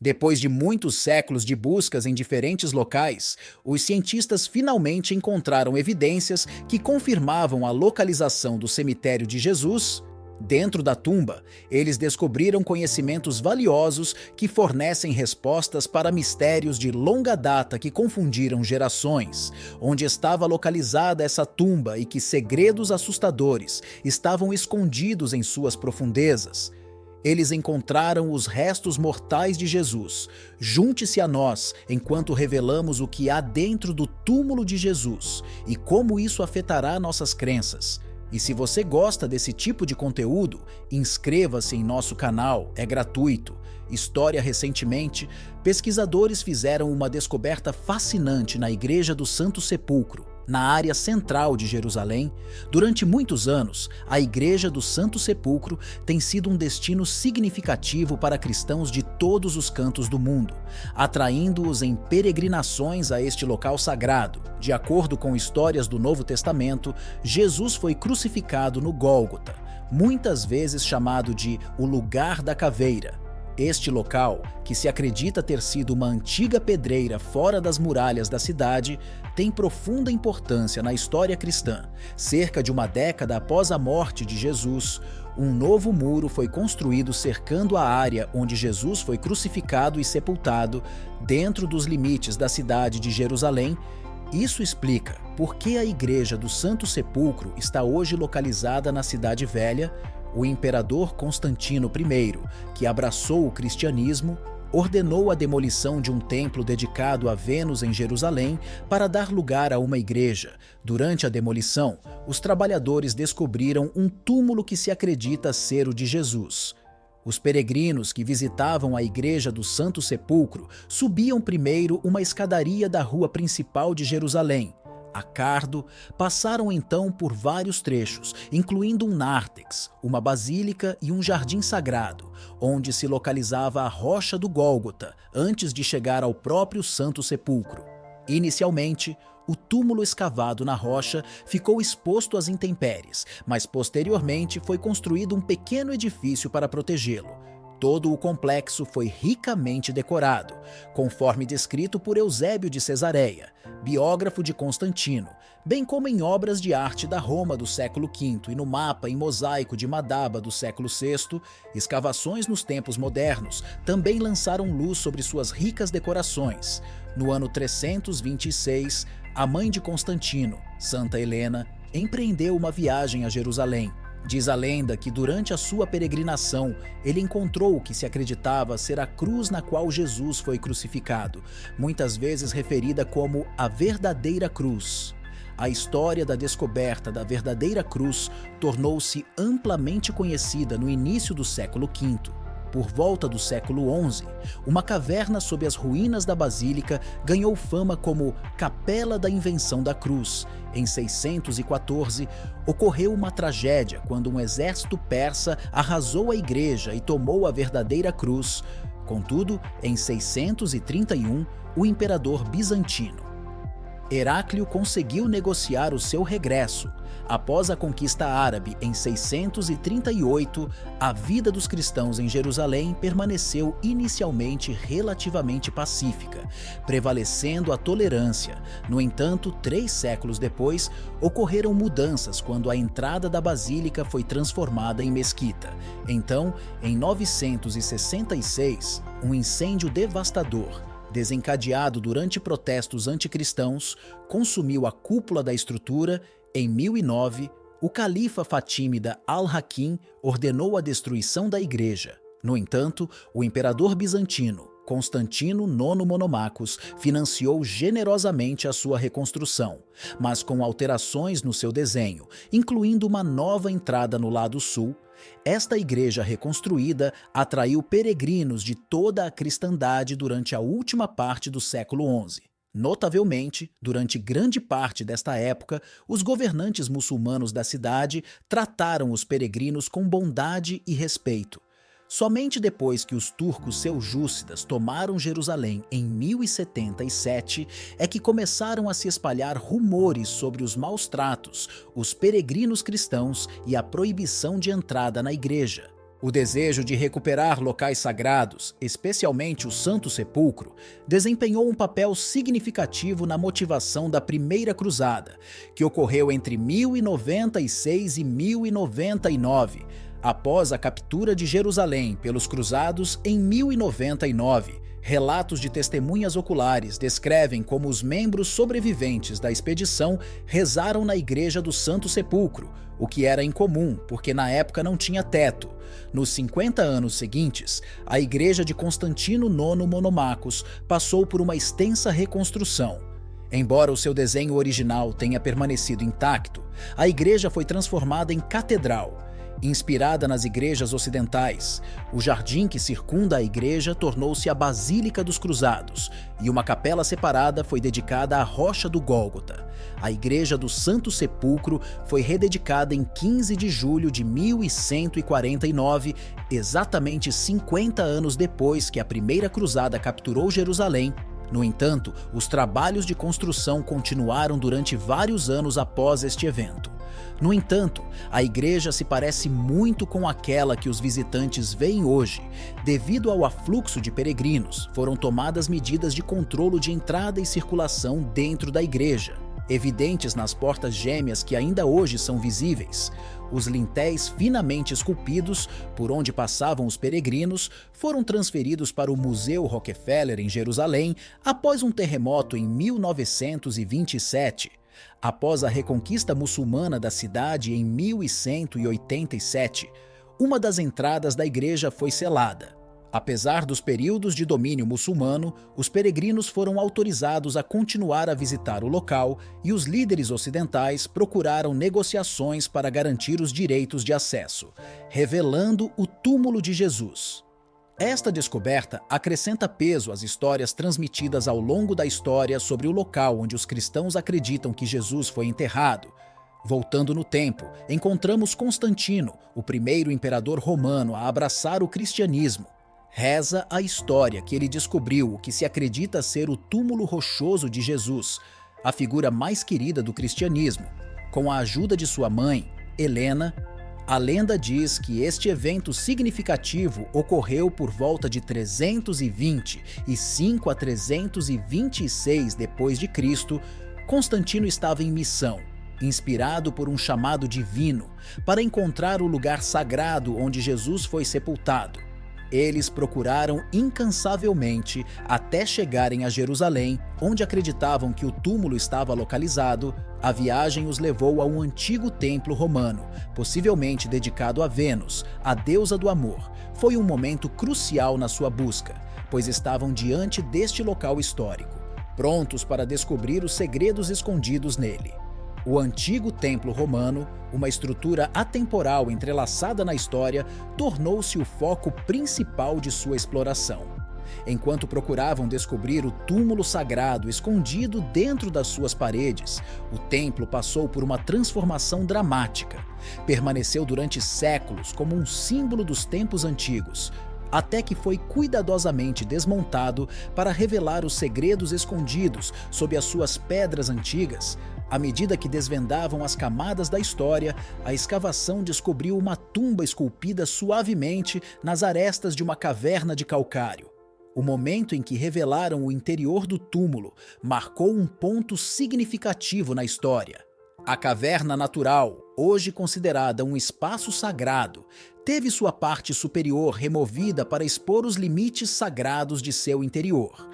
Depois de muitos séculos de buscas em diferentes locais, os cientistas finalmente encontraram evidências que confirmavam a localização do cemitério de Jesus. Dentro da tumba, eles descobriram conhecimentos valiosos que fornecem respostas para mistérios de longa data que confundiram gerações. Onde estava localizada essa tumba e que segredos assustadores estavam escondidos em suas profundezas. Eles encontraram os restos mortais de Jesus. Junte-se a nós enquanto revelamos o que há dentro do túmulo de Jesus e como isso afetará nossas crenças. E se você gosta desse tipo de conteúdo, inscreva-se em nosso canal, é gratuito. Recentemente, pesquisadores fizeram uma descoberta fascinante na Igreja do Santo Sepulcro, na área central de Jerusalém. Durante muitos anos, a Igreja do Santo Sepulcro tem sido um destino significativo para cristãos de todos os cantos do mundo, atraindo-os em peregrinações a este local sagrado. De acordo com histórias do Novo Testamento, Jesus foi crucificado no Gólgota, muitas vezes chamado de o lugar da caveira. Este local, que se acredita ter sido uma antiga pedreira fora das muralhas da cidade, tem profunda importância na história cristã. Cerca de uma década após a morte de Jesus, um novo muro foi construído cercando a área onde Jesus foi crucificado e sepultado, dentro dos limites da cidade de Jerusalém. Isso explica por que a Igreja do Santo Sepulcro está hoje localizada na Cidade Velha. O imperador Constantino I, que abraçou o cristianismo, ordenou a demolição de um templo dedicado a Vênus em Jerusalém para dar lugar a uma igreja. Durante a demolição, os trabalhadores descobriram um túmulo que se acredita ser o de Jesus. Os peregrinos que visitavam a Igreja do Santo Sepulcro subiam primeiro uma escadaria da rua principal de Jerusalém, a Cardo, passaram então por vários trechos, incluindo um nártex, uma basílica e um jardim sagrado, onde se localizava a rocha do Gólgota, antes de chegar ao próprio Santo Sepulcro. Inicialmente, o túmulo escavado na rocha ficou exposto às intempéries, mas posteriormente foi construído um pequeno edifício para protegê-lo. Todo o complexo foi ricamente decorado, conforme descrito por Eusébio de Cesareia, biógrafo de Constantino, bem como em obras de arte da Roma do século V e no mapa em mosaico de Madaba do século VI. Escavações nos tempos modernos também lançaram luz sobre suas ricas decorações. No ano 326, a mãe de Constantino, Santa Helena, empreendeu uma viagem a Jerusalém. Diz a lenda que durante a sua peregrinação, ele encontrou o que se acreditava ser a cruz na qual Jesus foi crucificado, muitas vezes referida como a verdadeira cruz. A história da descoberta da verdadeira cruz tornou-se amplamente conhecida no início do século V. Por volta do século XI, uma caverna sob as ruínas da basílica ganhou fama como Capela da Invenção da Cruz. Em 614, ocorreu uma tragédia quando um exército persa arrasou a igreja e tomou a verdadeira cruz. Contudo, em 631, o imperador bizantino Heráclio conseguiu negociar o seu regresso. Após a conquista árabe em 638, a vida dos cristãos em Jerusalém permaneceu inicialmente relativamente pacífica, prevalecendo a tolerância. No entanto, 3 séculos depois, ocorreram mudanças quando a entrada da basílica foi transformada em mesquita. Então, em 966, um incêndio devastador, desencadeado durante protestos anticristãos, consumiu a cúpula da estrutura. Em 1009, o califa fatímida Al-Hakim ordenou a destruição da igreja. No entanto, o imperador bizantino Constantino IX Monomachos financiou generosamente a sua reconstrução, mas com alterações no seu desenho, incluindo uma nova entrada no lado sul. Esta igreja reconstruída atraiu peregrinos de toda a cristandade durante a última parte do século XI. Notavelmente, durante grande parte desta época, os governantes muçulmanos da cidade trataram os peregrinos com bondade e respeito. Somente depois que os turcos seljúcidas tomaram Jerusalém em 1077 é que começaram a se espalhar rumores sobre os maus tratos, os peregrinos cristãos e a proibição de entrada na igreja. O desejo de recuperar locais sagrados, especialmente o Santo Sepulcro, desempenhou um papel significativo na motivação da Primeira Cruzada, que ocorreu entre 1096 e 1099, após a captura de Jerusalém pelos cruzados em 1099. Relatos de testemunhas oculares descrevem como os membros sobreviventes da expedição rezaram na Igreja do Santo Sepulcro, o que era incomum porque na época não tinha teto. Nos 50 anos seguintes, a Igreja de Constantino IX Monomachos passou por uma extensa reconstrução. Embora o seu desenho original tenha permanecido intacto, a igreja foi transformada em catedral. Inspirada nas igrejas ocidentais, o jardim que circunda a igreja tornou-se a Basílica dos Cruzados e uma capela separada foi dedicada à Rocha do Gólgota. A Igreja do Santo Sepulcro foi rededicada em 15 de julho de 1149, exatamente 50 anos depois que a Primeira Cruzada capturou Jerusalém. No entanto, os trabalhos de construção continuaram durante vários anos após este evento. No entanto, a igreja se parece muito com aquela que os visitantes veem hoje. Devido ao afluxo de peregrinos, foram tomadas medidas de controle de entrada e circulação dentro da igreja, evidentes nas portas gêmeas que ainda hoje são visíveis. Os lintéis finamente esculpidos, por onde passavam os peregrinos, foram transferidos para o Museu Rockefeller em Jerusalém após um terremoto em 1927. Após a reconquista muçulmana da cidade em 1187, uma das entradas da igreja foi selada. Apesar dos períodos de domínio muçulmano, os peregrinos foram autorizados a continuar a visitar o local e os líderes ocidentais procuraram negociações para garantir os direitos de acesso, revelando o túmulo de Jesus. Esta descoberta acrescenta peso às histórias transmitidas ao longo da história sobre o local onde os cristãos acreditam que Jesus foi enterrado. Voltando no tempo, encontramos Constantino, o primeiro imperador romano a abraçar o cristianismo. Reza a história que ele descobriu o que se acredita ser o túmulo rochoso de Jesus, a figura mais querida do cristianismo. Com a ajuda de sua mãe, Helena, a lenda diz que este evento significativo ocorreu por volta de 325 a 326 d.C. Constantino estava em missão, inspirado por um chamado divino, para encontrar o lugar sagrado onde Jesus foi sepultado. Eles procuraram incansavelmente até chegarem a Jerusalém, onde acreditavam que o túmulo estava localizado. A viagem os levou a um antigo templo romano, possivelmente dedicado a Vênus, a deusa do amor. Foi um momento crucial na sua busca, pois estavam diante deste local histórico, prontos para descobrir os segredos escondidos nele. O antigo templo romano, uma estrutura atemporal entrelaçada na história, tornou-se o foco principal de sua exploração. Enquanto procuravam descobrir o túmulo sagrado escondido dentro das suas paredes, o templo passou por uma transformação dramática. Permaneceu durante séculos como um símbolo dos tempos antigos, até que foi cuidadosamente desmontado para revelar os segredos escondidos sob as suas pedras antigas. À medida que desvendavam as camadas da história, a escavação descobriu uma tumba esculpida suavemente nas arestas de uma caverna de calcário. O momento em que revelaram o interior do túmulo marcou um ponto significativo na história. A caverna natural, hoje considerada um espaço sagrado, teve sua parte superior removida para expor os limites sagrados de seu interior.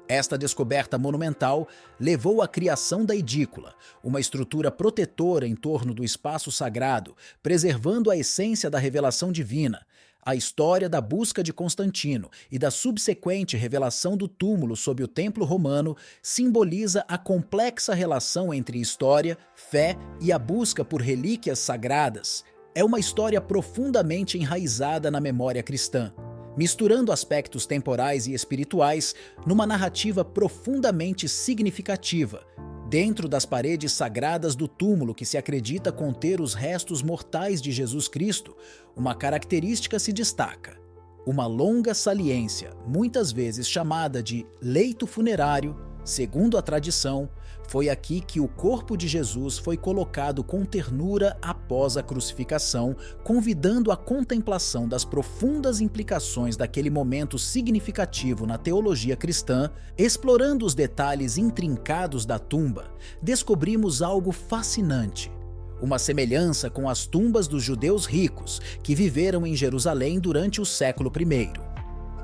Esta descoberta monumental levou à criação da edícula, uma estrutura protetora em torno do espaço sagrado, preservando a essência da revelação divina. A história da busca de Constantino e da subsequente revelação do túmulo sob o Templo Romano simboliza a complexa relação entre história, fé e a busca por relíquias sagradas. É uma história profundamente enraizada na memória cristã, misturando aspectos temporais e espirituais numa narrativa profundamente significativa. Dentro das paredes sagradas do túmulo que se acredita conter os restos mortais de Jesus Cristo, uma característica se destaca: uma longa saliência, muitas vezes chamada de leito funerário, Segundo a tradição, foi aqui que o corpo de Jesus foi colocado com ternura após a crucificação, convidando a contemplação das profundas implicações daquele momento significativo na teologia cristã. Explorando os detalhes intrincados da tumba, descobrimos algo fascinante. Uma semelhança com as tumbas dos judeus ricos que viveram em Jerusalém durante o século I.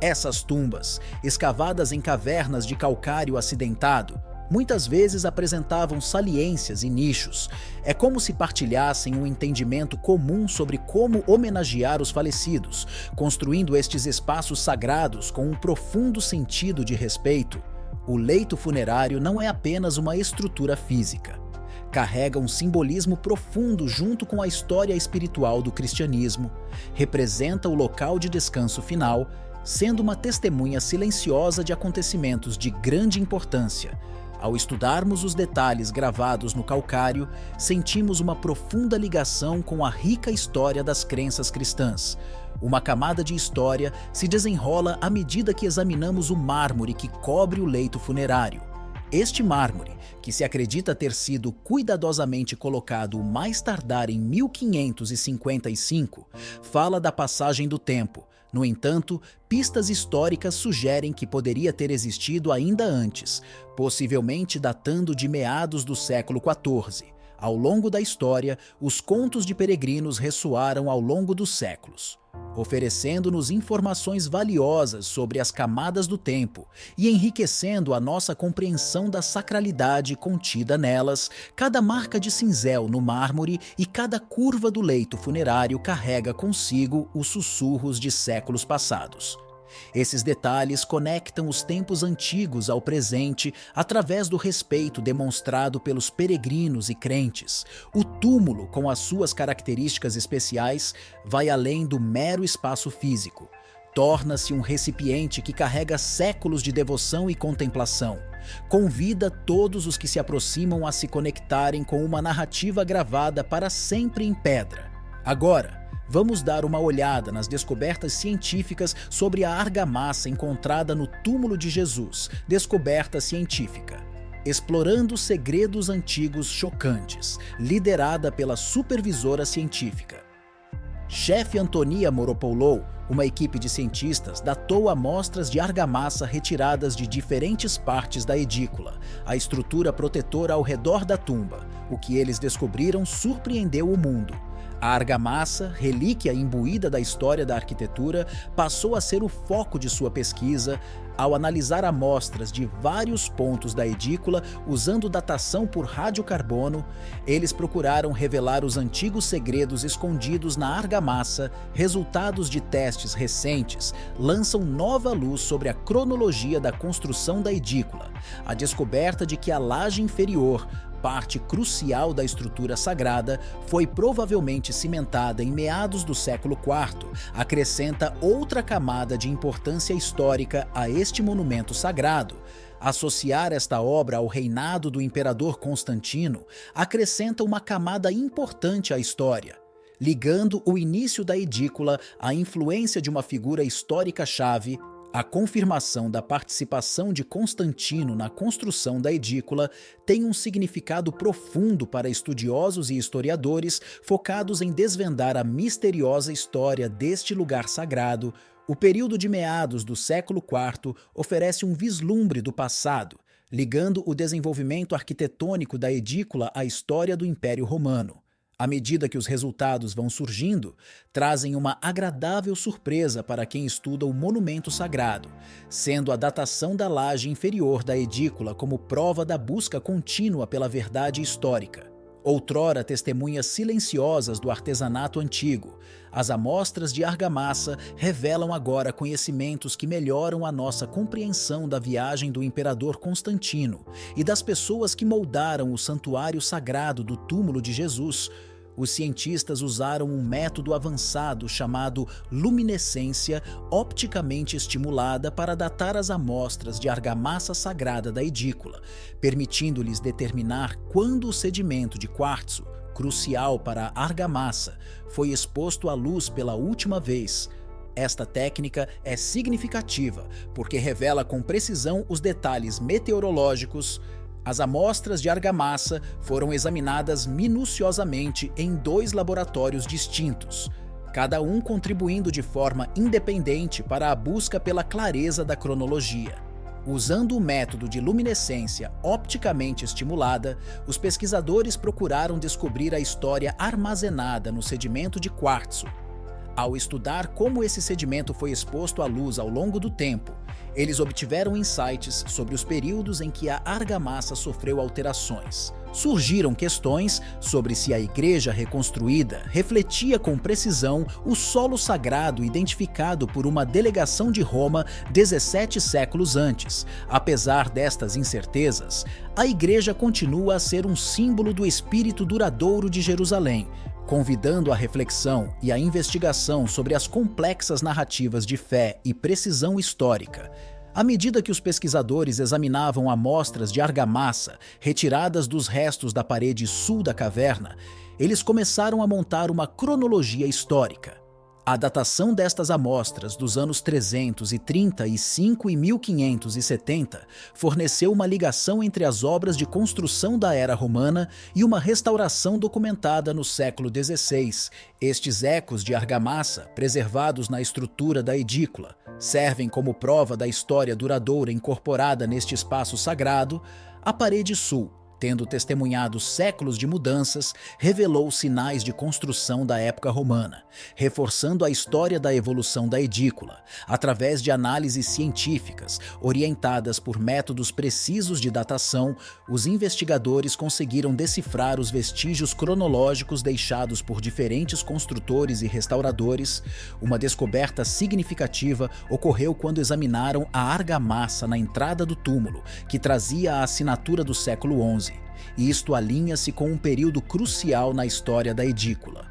Essas tumbas, escavadas em cavernas de calcário acidentado, muitas vezes apresentavam saliências e nichos. É como se partilhassem um entendimento comum sobre como homenagear os falecidos, construindo estes espaços sagrados com um profundo sentido de respeito. O leito funerário não é apenas uma estrutura física. Carrega um simbolismo profundo junto com a história espiritual do cristianismo, representa o local de descanso final, sendo uma testemunha silenciosa de acontecimentos de grande importância. Ao estudarmos os detalhes gravados no calcário, sentimos uma profunda ligação com a rica história das crenças cristãs. Uma camada de história se desenrola à medida que examinamos o mármore que cobre o leito funerário. Este mármore, que se acredita ter sido cuidadosamente colocado o mais tardar em 1555, fala da passagem do tempo. No entanto, pistas históricas sugerem que poderia ter existido ainda antes, possivelmente datando de meados do século XIV. Ao longo da história, os contos de peregrinos ressoaram ao longo dos séculos, oferecendo-nos informações valiosas sobre as camadas do tempo e enriquecendo a nossa compreensão da sacralidade contida nelas. Cada marca de cinzel no mármore e cada curva do leito funerário carrega consigo os sussurros de séculos passados. Esses detalhes conectam os tempos antigos ao presente através do respeito demonstrado pelos peregrinos e crentes. O túmulo, com as suas características especiais, vai além do mero espaço físico. Torna-se um recipiente que carrega séculos de devoção e contemplação. Convida todos os que se aproximam a se conectarem com uma narrativa gravada para sempre em pedra. Agora, vamos dar uma olhada nas descobertas científicas sobre a argamassa encontrada no túmulo de Jesus. Descoberta científica. Explorando segredos antigos chocantes, liderada pela supervisora científica. Chefe Antonia Moropoulou, uma equipe de cientistas datou amostras de argamassa retiradas de diferentes partes da edícula, a estrutura protetora ao redor da tumba. O que eles descobriram surpreendeu o mundo. A argamassa, relíquia imbuída da história da arquitetura, passou a ser o foco de sua pesquisa. Ao analisar amostras de vários pontos da edícula usando datação por radiocarbono, eles procuraram revelar os antigos segredos escondidos na argamassa. Resultados de testes recentes lançam nova luz sobre a cronologia da construção da edícula. A descoberta de que a laje inferior, parte crucial da estrutura sagrada, foi provavelmente cimentada em meados do século IV, acrescenta outra camada de importância histórica a este monumento sagrado. Associar esta obra ao reinado do imperador Constantino acrescenta uma camada importante à história, ligando o início da edícula à influência de uma figura histórica-chave. A confirmação da participação de Constantino na construção da edícula tem um significado profundo para estudiosos e historiadores focados em desvendar a misteriosa história deste lugar sagrado. O período de meados do século IV oferece um vislumbre do passado, ligando o desenvolvimento arquitetônico da edícula à história do Império Romano. À medida que os resultados vão surgindo, trazem uma agradável surpresa para quem estuda o monumento sagrado, sendo a datação da laje inferior da edícula como prova da busca contínua pela verdade histórica. Outrora testemunhas silenciosas do artesanato antigo, as amostras de argamassa revelam agora conhecimentos que melhoram a nossa compreensão da viagem do imperador Constantino e das pessoas que moldaram o santuário sagrado do túmulo de Jesus. Os cientistas usaram um método avançado chamado luminescência opticamente estimulada para datar as amostras de argamassa sagrada da edícula, permitindo-lhes determinar quando o sedimento de quartzo, crucial para a argamassa, foi exposto à luz pela última vez. Esta técnica é significativa porque revela com precisão os detalhes meteorológicos. As amostras de argamassa foram examinadas minuciosamente em 2 laboratórios distintos, cada um contribuindo de forma independente para a busca pela clareza da cronologia. Usando o método de luminescência opticamente estimulada, os pesquisadores procuraram descobrir a história armazenada no sedimento de quartzo. Ao estudar como esse sedimento foi exposto à luz ao longo do tempo, eles obtiveram insights sobre os períodos em que a argamassa sofreu alterações. Surgiram questões sobre se a igreja reconstruída refletia com precisão o solo sagrado identificado por uma delegação de Roma 17 séculos antes. Apesar destas incertezas, a igreja continua a ser um símbolo do espírito duradouro de Jerusalém, convidando a reflexão e a investigação sobre as complexas narrativas de fé e precisão histórica. À medida que os pesquisadores examinavam amostras de argamassa retiradas dos restos da parede sul da caverna, eles começaram a montar uma cronologia histórica. A datação destas amostras dos anos 335 e 1570 forneceu uma ligação entre as obras de construção da era romana e uma restauração documentada no século XVI. Estes ecos de argamassa, preservados na estrutura da edícula, servem como prova da história duradoura incorporada neste espaço sagrado. A parede sul, tendo testemunhado séculos de mudanças, revelou sinais de construção da época romana, reforçando a história da evolução da edícula. Através de análises científicas, orientadas por métodos precisos de datação, os investigadores conseguiram decifrar os vestígios cronológicos deixados por diferentes construtores e restauradores. Uma descoberta significativa ocorreu quando examinaram a argamassa na entrada do túmulo, que trazia a assinatura do século XI. E isto alinha-se com um período crucial na história da edícula.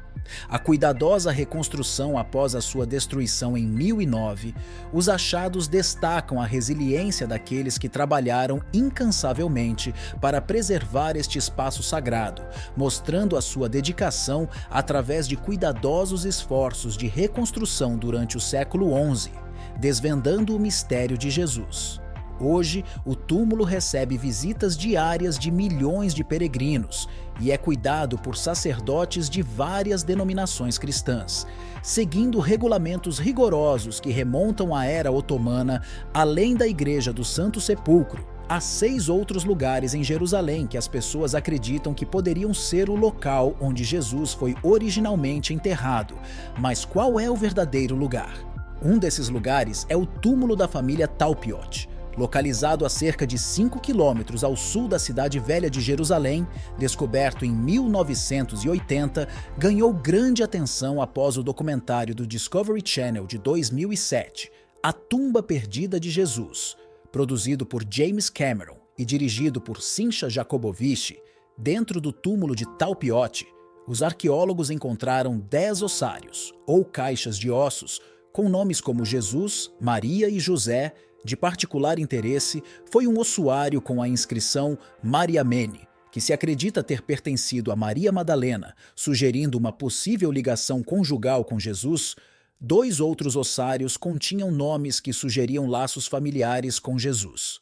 A cuidadosa reconstrução após a sua destruição em 1009, os achados destacam a resiliência daqueles que trabalharam incansavelmente para preservar este espaço sagrado, mostrando a sua dedicação através de cuidadosos esforços de reconstrução durante o século XI, desvendando o mistério de Jesus. Hoje, o túmulo recebe visitas diárias de milhões de peregrinos e é cuidado por sacerdotes de várias denominações cristãs, seguindo regulamentos rigorosos que remontam à era otomana. Além da Igreja do Santo Sepulcro, há 6 outros lugares em Jerusalém que as pessoas acreditam que poderiam ser o local onde Jesus foi originalmente enterrado. Mas qual é o verdadeiro lugar? Um desses lugares é o túmulo da família Talpiot. Localizado a cerca de 5 quilômetros ao sul da cidade velha de Jerusalém, descoberto em 1980, ganhou grande atenção após o documentário do Discovery Channel de 2007, A Tumba Perdida de Jesus. Produzido por James Cameron e dirigido por Cynthia Jacobovici. Dentro do túmulo de Talpiot, os arqueólogos encontraram 10 ossários, ou caixas de ossos, com nomes como Jesus, Maria e José. De particular interesse foi um ossuário com a inscrição Mariamene, que se acredita ter pertencido a Maria Madalena, sugerindo uma possível ligação conjugal com Jesus. 2 outros ossários continham nomes que sugeriam laços familiares com Jesus: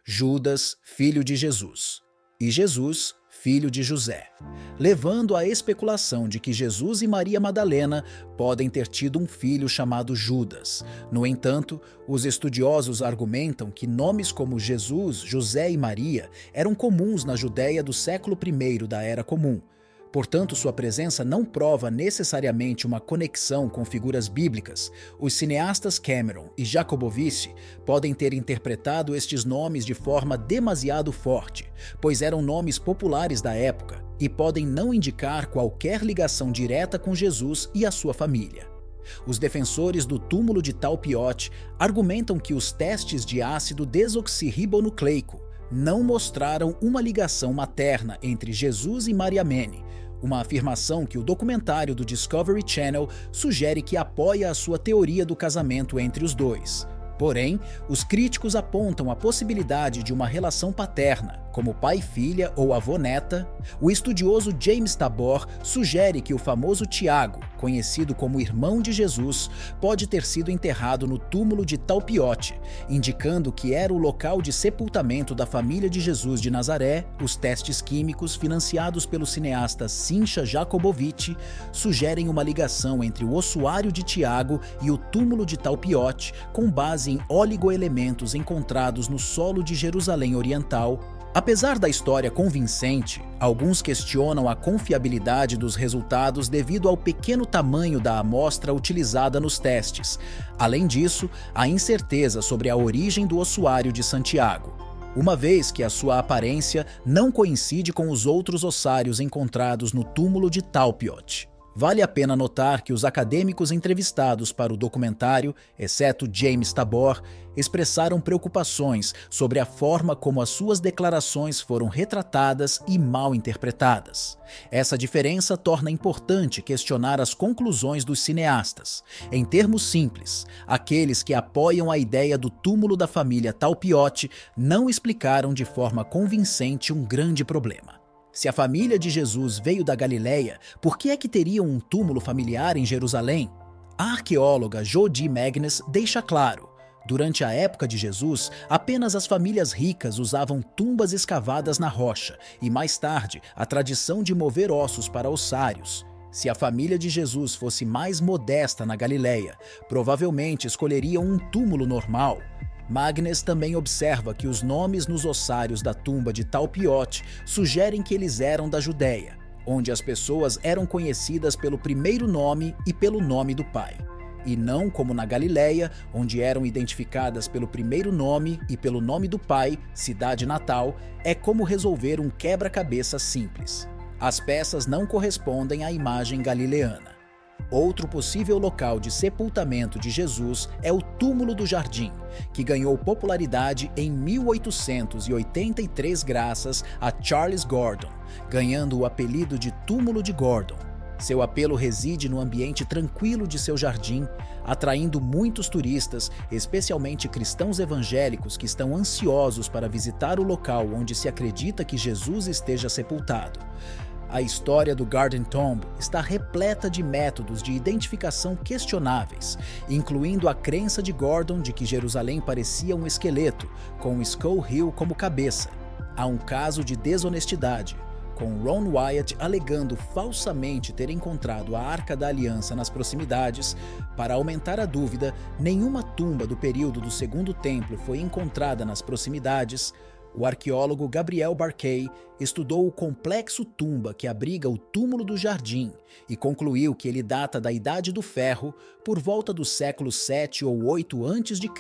Judas, filho de Jesus, e Jesus, filho de José, levando à especulação de que Jesus e Maria Madalena podem ter tido um filho chamado Judas. No entanto, os estudiosos argumentam que nomes como Jesus, José e Maria eram comuns na Judéia do século I da Era Comum. Portanto, sua presença não prova necessariamente uma conexão com figuras bíblicas. Os cineastas Cameron e Jacobovici podem ter interpretado estes nomes de forma demasiado forte, pois eram nomes populares da época e podem não indicar qualquer ligação direta com Jesus e a sua família. Os defensores do túmulo de Talpiot argumentam que os testes de ácido desoxirribonucleico não mostraram uma ligação materna entre Jesus e Mariamene, uma afirmação que o documentário do Discovery Channel sugere que apoia a sua teoria do casamento entre os dois. Porém, os críticos apontam a possibilidade de uma relação paterna, como pai-filha ou avô-neta, o estudioso James Tabor sugere que o famoso Tiago, conhecido como irmão de Jesus, pode ter sido enterrado no túmulo de Talpiote, indicando que era o local de sepultamento da família de Jesus de Nazaré. Os testes químicos financiados pelo cineasta Sincha Jacobovici sugerem uma ligação entre o ossuário de Tiago e o túmulo de Talpiote, com base em oligoelementos encontrados no solo de Jerusalém Oriental. Apesar da história convincente, alguns questionam a confiabilidade dos resultados devido ao pequeno tamanho da amostra utilizada nos testes. Além disso, há incerteza sobre a origem do ossuário de Santiago, uma vez que a sua aparência não coincide com os outros ossários encontrados no túmulo de Talpiote. Vale a pena notar que os acadêmicos entrevistados para o documentário, exceto James Tabor, expressaram preocupações sobre a forma como as suas declarações foram retratadas e mal interpretadas. Essa diferença torna importante questionar as conclusões dos cineastas. Em termos simples, aqueles que apoiam a ideia do túmulo da família Talpiote não explicaram de forma convincente um grande problema. Se a família de Jesus veio da Galileia, por que é que teriam um túmulo familiar em Jerusalém? A arqueóloga Jody Magnus deixa claro: durante a época de Jesus, apenas as famílias ricas usavam tumbas escavadas na rocha e, mais tarde, a tradição de mover ossos para ossários. Se a família de Jesus fosse mais modesta na Galileia, provavelmente escolheriam um túmulo normal. Magnus também observa que os nomes nos ossários da tumba de Talpiote sugerem que eles eram da Judéia, onde as pessoas eram conhecidas pelo primeiro nome e pelo nome do pai, e não como na Galileia, onde eram identificadas pelo primeiro nome e pelo nome do pai, cidade natal. É como resolver um quebra-cabeça simples. As peças não correspondem à imagem galileana. Outro possível local de sepultamento de Jesus é o Túmulo do Jardim, que ganhou popularidade em 1883 graças a Charles Gordon, ganhando o apelido de Túmulo de Gordon. Seu apelo reside no ambiente tranquilo de seu jardim, atraindo muitos turistas, especialmente cristãos evangélicos que estão ansiosos para visitar o local onde se acredita que Jesus esteja sepultado. A história do Garden Tomb está repleta de métodos de identificação questionáveis, incluindo a crença de Gordon de que Jerusalém parecia um esqueleto, com Skull Hill como cabeça. Há um caso de desonestidade, com Ron Wyatt alegando falsamente ter encontrado a Arca da Aliança nas proximidades. Para aumentar a dúvida, nenhuma tumba do período do Segundo Templo foi encontrada nas proximidades. O arqueólogo Gabriel Barkay estudou o complexo tumba que abriga o Túmulo do Jardim e concluiu que ele data da Idade do Ferro, por volta do século 7 ou 8 a.C.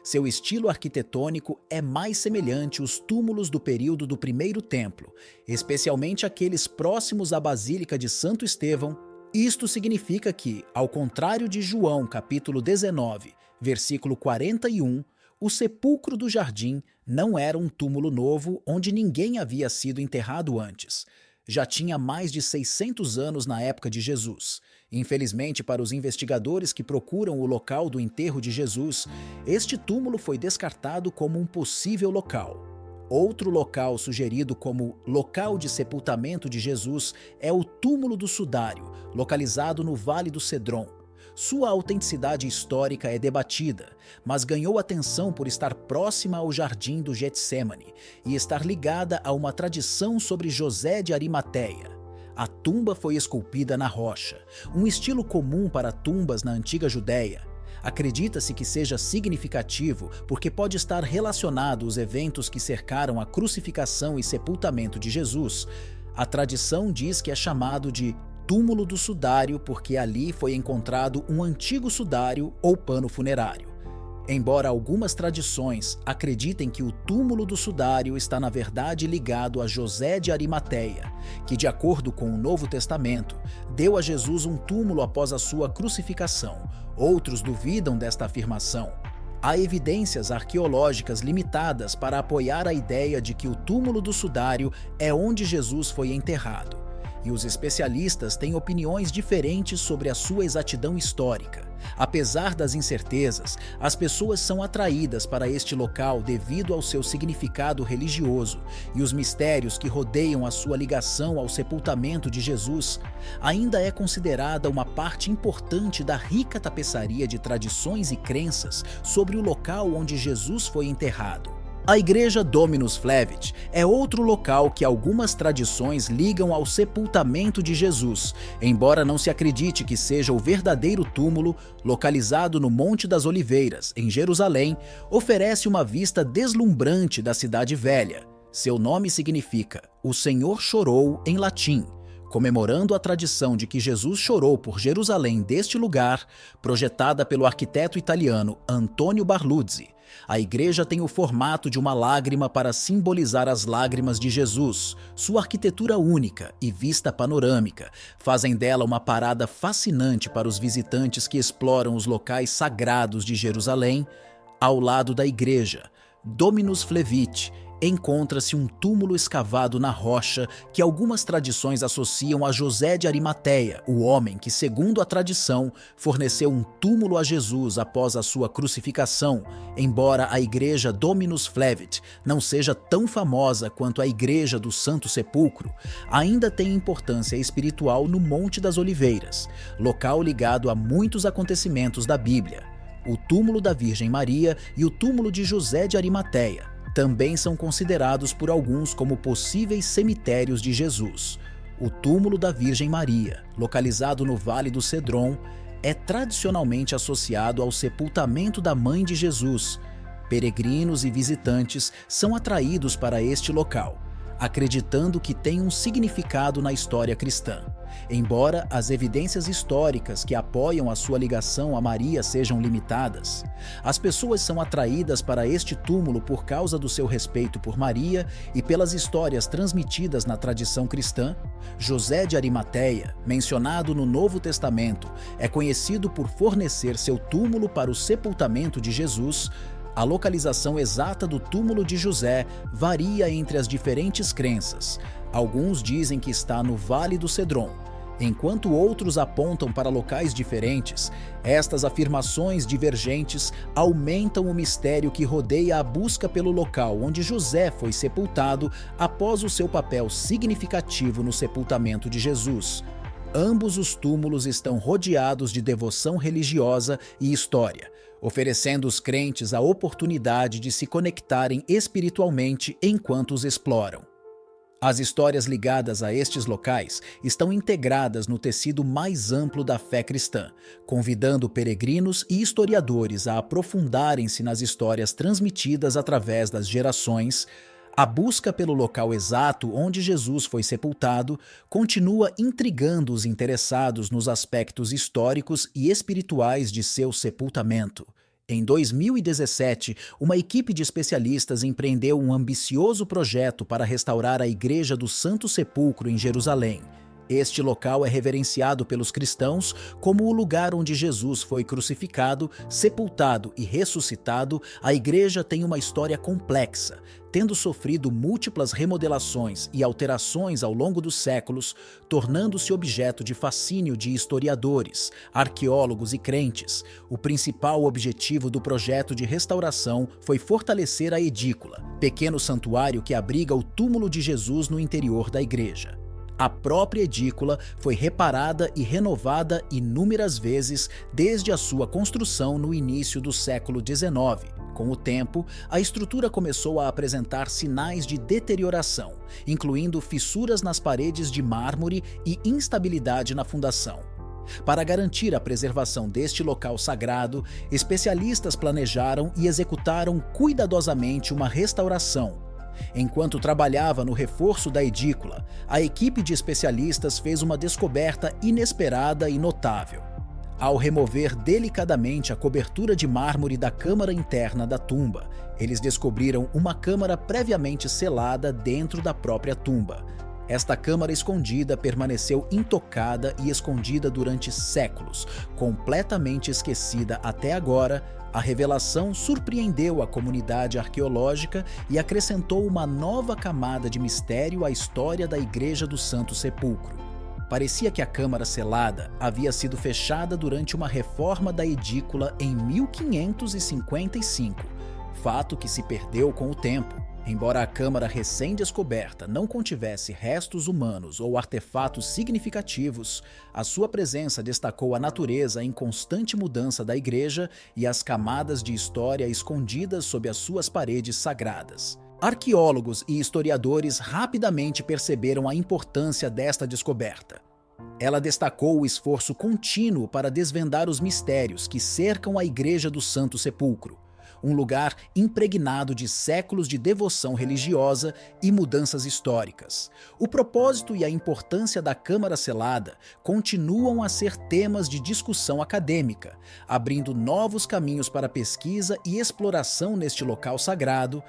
Seu estilo arquitetônico é mais semelhante aos túmulos do período do Primeiro Templo, especialmente aqueles próximos à Basílica de Santo Estevão. Isto significa que, ao contrário de João capítulo 19, versículo 41, o sepulcro do jardim não era um túmulo novo onde ninguém havia sido enterrado antes. Já tinha mais de 600 anos na época de Jesus. Infelizmente, para os investigadores que procuram o local do enterro de Jesus, este túmulo foi descartado como um possível local. Outro local sugerido como local de sepultamento de Jesus é o Túmulo do Sudário, localizado no Vale do Cedron. Sua autenticidade histórica é debatida, mas ganhou atenção por estar próxima ao Jardim do Getsêmani e estar ligada a uma tradição sobre José de Arimateia. A tumba foi esculpida na rocha, um estilo comum para tumbas na antiga Judéia. Acredita-se que seja significativo porque pode estar relacionado aos eventos que cercaram a crucificação e sepultamento de Jesus. A tradição diz que é chamado de Túmulo do Sudário porque ali foi encontrado um antigo sudário ou pano funerário. Embora algumas tradições acreditem que o túmulo do sudário está na verdade ligado a José de Arimateia, que de acordo com o Novo Testamento, deu a Jesus um túmulo após a sua crucificação, outros duvidam desta afirmação. Há evidências arqueológicas limitadas para apoiar a ideia de que o túmulo do sudário é onde Jesus foi enterrado. e os especialistas têm opiniões diferentes sobre a sua exatidão histórica. Apesar das incertezas, as pessoas são atraídas para este local devido ao seu significado religioso e os mistérios que rodeiam a sua ligação ao sepultamento de Jesus. Ainda é considerada uma parte importante da rica tapeçaria de tradições e crenças sobre o local onde Jesus foi enterrado. A Igreja Dominus Flevit é outro local que algumas tradições ligam ao sepultamento de Jesus, embora não se acredite que seja o verdadeiro túmulo. Localizado no Monte das Oliveiras, em Jerusalém, oferece uma vista deslumbrante da Cidade Velha. Seu nome significa "O Senhor chorou" em latim, comemorando a tradição de que Jesus chorou por Jerusalém deste lugar, projetada pelo arquiteto italiano Antonio Barluzzi. A igreja tem o formato de uma lágrima para simbolizar as lágrimas de Jesus. Sua arquitetura única e vista panorâmica fazem dela uma parada fascinante para os visitantes que exploram os locais sagrados de Jerusalém. Ao lado da igreja Dominus Flevit, encontra-se um túmulo escavado na rocha que algumas tradições associam a José de Arimateia, o homem que, segundo a tradição, forneceu um túmulo a Jesus após a sua crucificação. Embora a igreja Dominus Flevit não seja tão famosa quanto a igreja do Santo Sepulcro, ainda tem importância espiritual no Monte das Oliveiras, local ligado a muitos acontecimentos da Bíblia. O túmulo da Virgem Maria e o túmulo de José de Arimateia também são considerados por alguns como possíveis cemitérios de Jesus. O túmulo da Virgem Maria, localizado no Vale do Cedron, é tradicionalmente associado ao sepultamento da Mãe de Jesus. Peregrinos e visitantes são atraídos para este local, acreditando que tem um significado na história cristã. Embora as evidências históricas que apoiam a sua ligação a Maria sejam limitadas, as pessoas são atraídas para este túmulo por causa do seu respeito por Maria e pelas histórias transmitidas na tradição cristã. José de Arimateia, mencionado no Novo Testamento, é conhecido por fornecer seu túmulo para o sepultamento de Jesus. A localização exata do túmulo de José varia entre as diferentes crenças. Alguns dizem que está no Vale do Cedron, enquanto outros apontam para locais diferentes. Estas afirmações divergentes aumentam o mistério que rodeia a busca pelo local onde José foi sepultado após o seu papel significativo no sepultamento de Jesus. Ambos os túmulos estão rodeados de devoção religiosa e história, oferecendo os crentes a oportunidade de se conectarem espiritualmente enquanto os exploram. As histórias ligadas a estes locais estão integradas no tecido mais amplo da fé cristã, convidando peregrinos e historiadores a aprofundarem-se nas histórias transmitidas através das gerações. A busca pelo local exato onde Jesus foi sepultado continua intrigando os interessados nos aspectos históricos e espirituais de seu sepultamento. Em 2017, uma equipe de especialistas empreendeu um ambicioso projeto para restaurar a Igreja do Santo Sepulcro em Jerusalém. Este local é reverenciado pelos cristãos como o lugar onde Jesus foi crucificado, sepultado e ressuscitado. A igreja tem uma história complexa, tendo sofrido múltiplas remodelações e alterações ao longo dos séculos, tornando-se objeto de fascínio de historiadores, arqueólogos e crentes. O principal objetivo do projeto de restauração foi fortalecer a edícula, pequeno santuário que abriga o túmulo de Jesus no interior da igreja. A própria edícula foi reparada e renovada inúmeras vezes desde a sua construção no início do século XIX. Com o tempo, a estrutura começou a apresentar sinais de deterioração, incluindo fissuras nas paredes de mármore e instabilidade na fundação. Para garantir a preservação deste local sagrado, especialistas planejaram e executaram cuidadosamente uma restauração. Enquanto trabalhava no reforço da edícula, a equipe de especialistas fez uma descoberta inesperada e notável. Ao remover delicadamente a cobertura de mármore da câmara interna da tumba, eles descobriram uma câmara previamente selada dentro da própria tumba. Esta câmara escondida permaneceu intocada e escondida durante séculos, completamente esquecida até agora. A revelação surpreendeu a comunidade arqueológica e acrescentou uma nova camada de mistério à história da Igreja do Santo Sepulcro. Parecia que a Câmara Selada havia sido fechada durante uma reforma da edícula em 1555, fato que se perdeu com o tempo. Embora a câmara recém-descoberta não contivesse restos humanos ou artefatos significativos, a sua presença destacou a natureza em constante mudança da igreja e as camadas de história escondidas sob as suas paredes sagradas. Arqueólogos e historiadores rapidamente perceberam a importância desta descoberta. Ela destacou o esforço contínuo para desvendar os mistérios que cercam a Igreja do Santo Sepulcro, um lugar impregnado de séculos de devoção religiosa e mudanças históricas. O propósito e a importância da Câmara Selada continuam a ser temas de discussão acadêmica, abrindo novos caminhos para pesquisa e exploração neste local sagrado.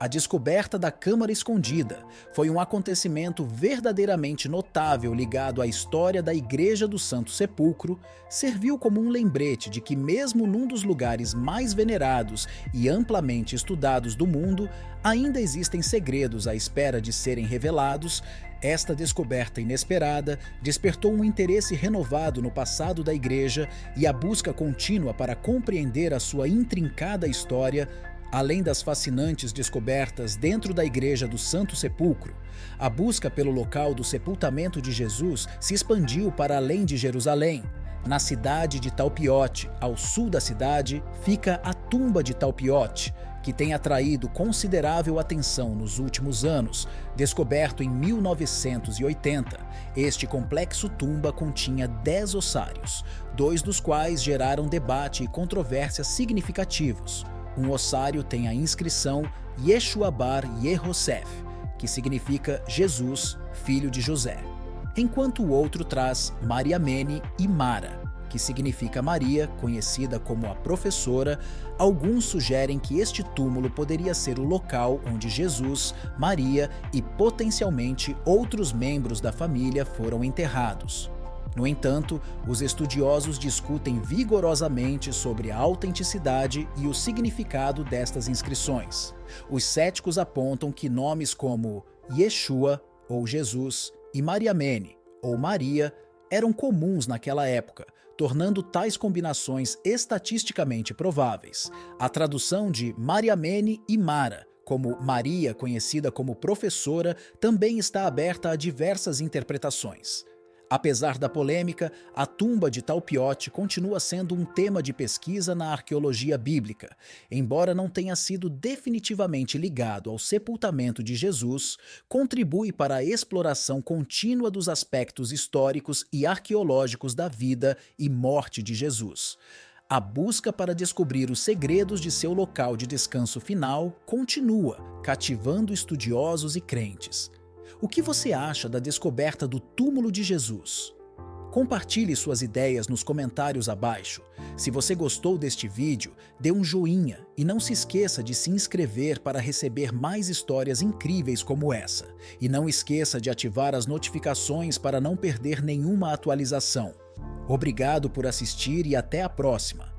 A descoberta da Câmara Escondida foi um acontecimento verdadeiramente notável ligado à história da Igreja do Santo Sepulcro, serviu como um lembrete de que mesmo num dos lugares mais venerados e amplamente estudados do mundo, ainda existem segredos à espera de serem revelados. Esta descoberta inesperada despertou um interesse renovado no passado da Igreja e a busca contínua para compreender a sua intrincada história. Além das fascinantes descobertas dentro da Igreja do Santo Sepulcro, a busca pelo local do sepultamento de Jesus se expandiu para além de Jerusalém. Na cidade de Talpiote, ao sul da cidade, fica a tumba de Talpiote, que tem atraído considerável atenção nos últimos anos. Descoberto em 1980, este complexo tumba continha 10 ossários, 2 dos quais geraram debate e controvérsias significativos. Um ossário tem a inscrição Yeshua bar Yehosef, que significa Jesus, filho de José, enquanto o outro traz Mariamene e Mara, que significa Maria, conhecida como a professora. Alguns sugerem que este túmulo poderia ser o local onde Jesus, Maria e potencialmente outros membros da família foram enterrados. No entanto, os estudiosos discutem vigorosamente sobre a autenticidade e o significado destas inscrições. Os céticos apontam que nomes como Yeshua, ou Jesus, e Mariamene, ou Maria, eram comuns naquela época, tornando tais combinações estatisticamente prováveis. A tradução de Mariamene e Mara, como Maria, conhecida como professora, também está aberta a diversas interpretações. Apesar da polêmica, a tumba de Talpiote continua sendo um tema de pesquisa na arqueologia bíblica. Embora não tenha sido definitivamente ligado ao sepultamento de Jesus, contribui para a exploração contínua dos aspectos históricos e arqueológicos da vida e morte de Jesus. A busca para descobrir os segredos de seu local de descanso final continua, cativando estudiosos e crentes. O que você acha da descoberta do túmulo de Jesus? Compartilhe suas ideias nos comentários abaixo. Se você gostou deste vídeo, dê um joinha e não se esqueça de se inscrever para receber mais histórias incríveis como essa. E não esqueça de ativar as notificações para não perder nenhuma atualização. Obrigado por assistir e até a próxima!